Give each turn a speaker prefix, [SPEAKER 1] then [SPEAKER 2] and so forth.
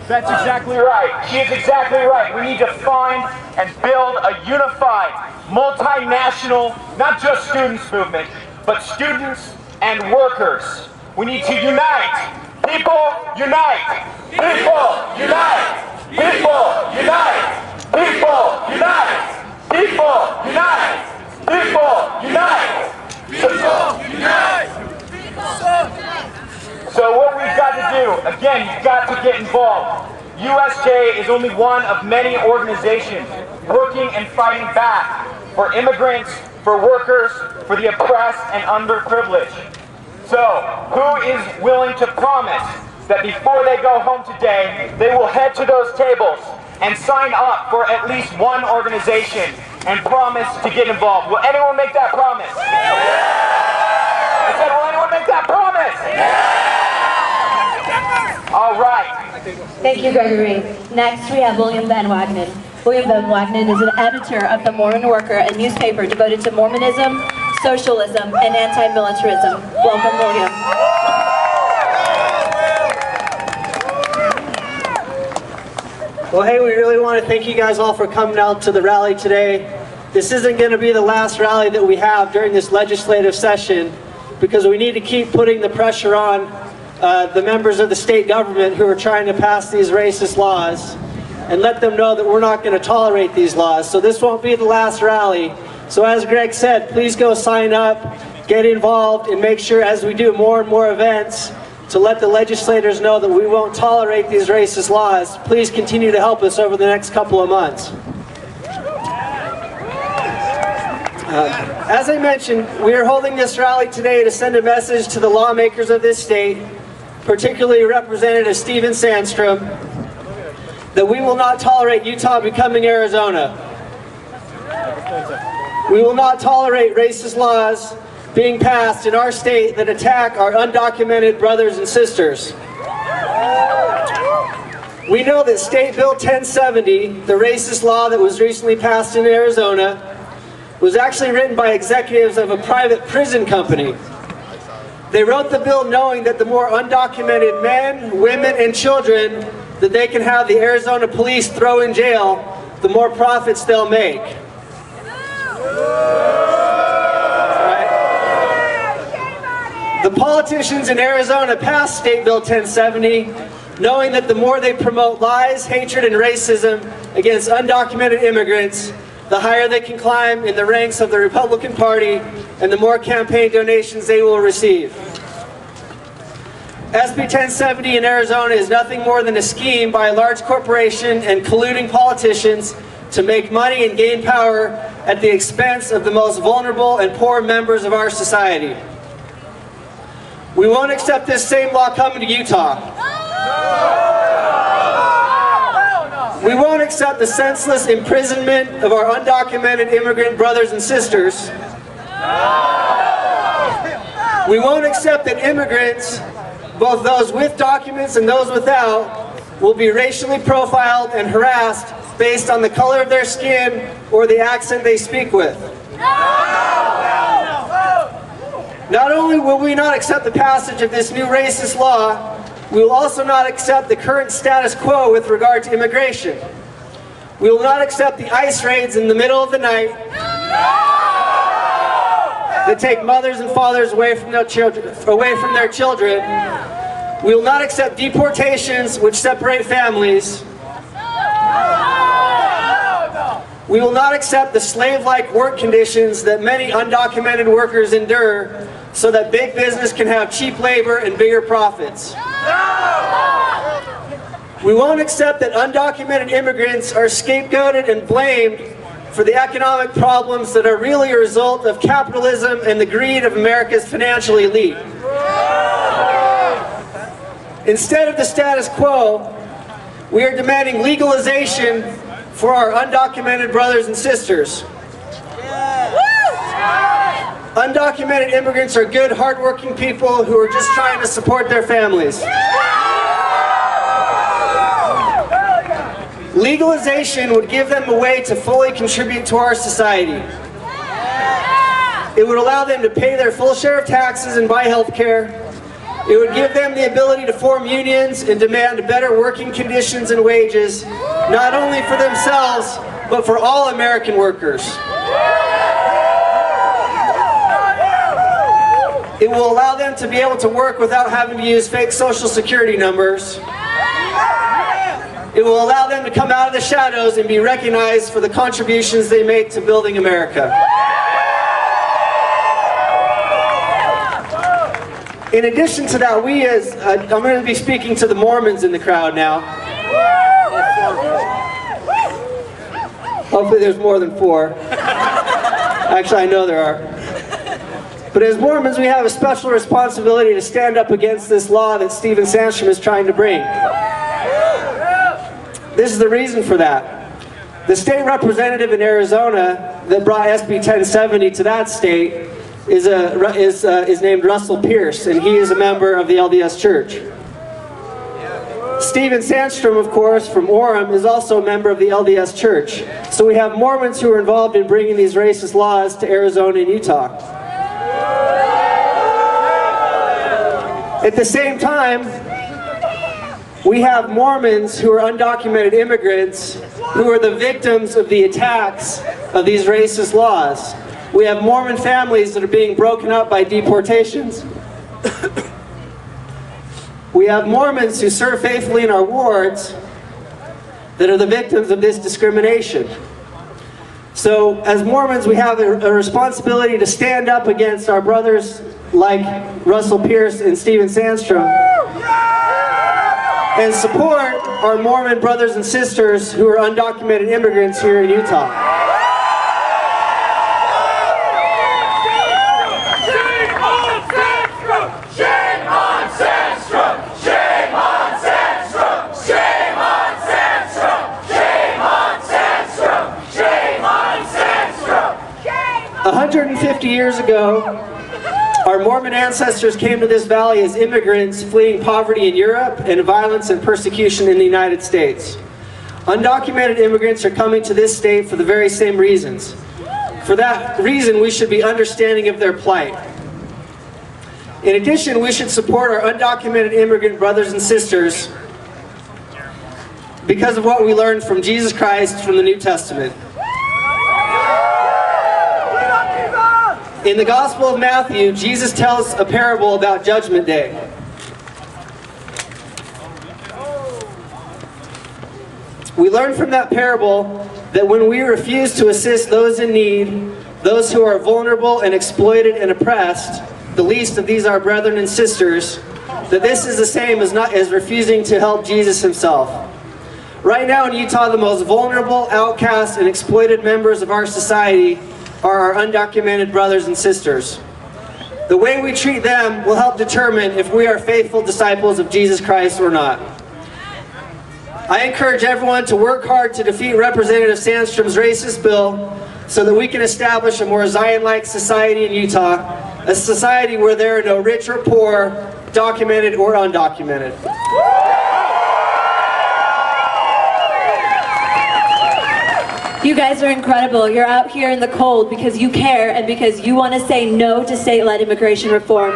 [SPEAKER 1] That's exactly right. She is exactly right. We need to find and build a unified, multinational, not just students movement, but students and workers. We need to unite. People, unite. People, unite. People, unite. People, unite. People, unite. People, unite. People, unite. So what we've got to do, again, you've got to get involved. USJ is only one of many organizations working and fighting back for immigrants, for workers, for the oppressed and underprivileged. So, who is willing to promise that before they go home today, they will head to those tables and sign up for at least one organization and promise to get involved? Will anyone make that promise? I said, will anyone make that promise? All right.
[SPEAKER 2] Thank you, Gregory. Next, we have William Van Wagenen. William Van Wagenen is an editor of the Mormon Worker, a newspaper devoted to Mormonism, socialism, and anti-militarism. Welcome, William.
[SPEAKER 3] Well, hey, we really want to thank you guys all for coming out to the rally today. This isn't going to be the last rally that we have during this legislative session, because we need to keep putting the pressure on the members of the state government who are trying to pass these racist laws and let them know that we're not going to tolerate these laws. So this won't be the last rally. So as Greg said, please go sign up, get involved, and make sure as we do more and more events to let the legislators know that we won't tolerate these racist laws. Please continue to help us over the next couple of months. As I mentioned, we are holding this rally today to send a message to the lawmakers of this state, particularly Representative Stephen Sandstrom, that we will not tolerate Utah becoming Arizona. We will not tolerate racist laws being passed in our state that attack our undocumented brothers and sisters. We know that State Bill 1070, the racist law that was recently passed in Arizona, was actually written by executives of a private prison company. They wrote the bill knowing that the more undocumented men, women, and children that they can have the Arizona police throw in jail, the more profits they'll make. Right. The politicians in Arizona passed State Bill 1070 knowing that the more they promote lies, hatred, and racism against undocumented immigrants, the higher they can climb in the ranks of the Republican Party and the more campaign donations they will receive. SB 1070 in Arizona is nothing more than a scheme by a large corporation and colluding politicians to make money and gain power at the expense of the most vulnerable and poor members of our society. We won't accept this same law coming to Utah. We won't accept the senseless imprisonment of our undocumented immigrant brothers and sisters. We won't accept that immigrants, both those with documents and those without, will be racially profiled and harassed based on the color of their skin or the accent they speak with. Not only will we not accept the passage of this new racist law, we will also not accept the current status quo with regard to immigration. We will not accept the ICE raids in the middle of the night that take mothers and fathers away from their children. We will not accept deportations which separate families. We will not accept the slave-like work conditions that many undocumented workers endure so that big business can have cheap labor and bigger profits. We won't accept that undocumented immigrants are scapegoated and blamed for the economic problems that are really a result of capitalism and the greed of America's financial elite. Instead of the status quo, we are demanding legalization for our undocumented brothers and sisters. Undocumented immigrants are good, hardworking people who are just trying to support their families. Legalization would give them a way to fully contribute to our society. It would allow them to pay their full share of taxes and buy health care. It would give them the ability to form unions and demand better working conditions and wages, not only for themselves, but for all American workers. It will allow them to be able to work without having to use fake social security numbers. It will allow them to come out of the shadows and be recognized for the contributions they make to building America. In addition to that, I'm going to be speaking to the Mormons in the crowd now. Hopefully there's more than 4. Actually, I know there are. But as Mormons, we have a special responsibility to stand up against this law that Stephen Sandstrom is trying to bring. This is the reason for that. The state representative in Arizona that brought SB 1070 to that state is named Russell Pierce, and he is a member of the LDS Church. Stephen Sandstrom, of course, from Orem, is also a member of the LDS Church. So we have Mormons who are involved in bringing these racist laws to Arizona and Utah. At the same time, we have Mormons who are undocumented immigrants who are the victims of the attacks of these racist laws. We have Mormon families that are being broken up by deportations. We have Mormons who serve faithfully in our wards that are the victims of this discrimination. So as Mormons, we have a responsibility to stand up against our brothers like Russell Pierce and Stephen Sandstrom and support our Mormon brothers and sisters who are undocumented immigrants here in Utah.
[SPEAKER 4] Shame on Sandstrom! Shame on Sandstrom! Shame on Sandstrom! Shame on Sandstrom! Shame on Sandstrom!
[SPEAKER 3] 150 years ago, our Mormon ancestors came to this valley as immigrants fleeing poverty in Europe and violence and persecution in the United States. Undocumented immigrants are coming to this state for the very same reasons. For that reason, we should be understanding of their plight. In addition, we should support our undocumented immigrant brothers and sisters because of what we learned from Jesus Christ from the New Testament. In the Gospel of Matthew, Jesus tells a parable about Judgment Day. We learn from that parable that when we refuse to assist those in need, those who are vulnerable and exploited and oppressed, the least of these our brethren and sisters, that this is the same as refusing to help Jesus himself. Right now in Utah, the most vulnerable, outcast, and exploited members of our society are our undocumented brothers and sisters. The way we treat them will help determine if we are faithful disciples of Jesus Christ or not. I encourage everyone to work hard to defeat Representative Sandstrom's racist bill so that we can establish a more Zion-like society in Utah, a society where there are no rich or poor, documented or undocumented.
[SPEAKER 2] You guys are incredible. You're out here in the cold because you care and because you want to say no to state-led immigration reform.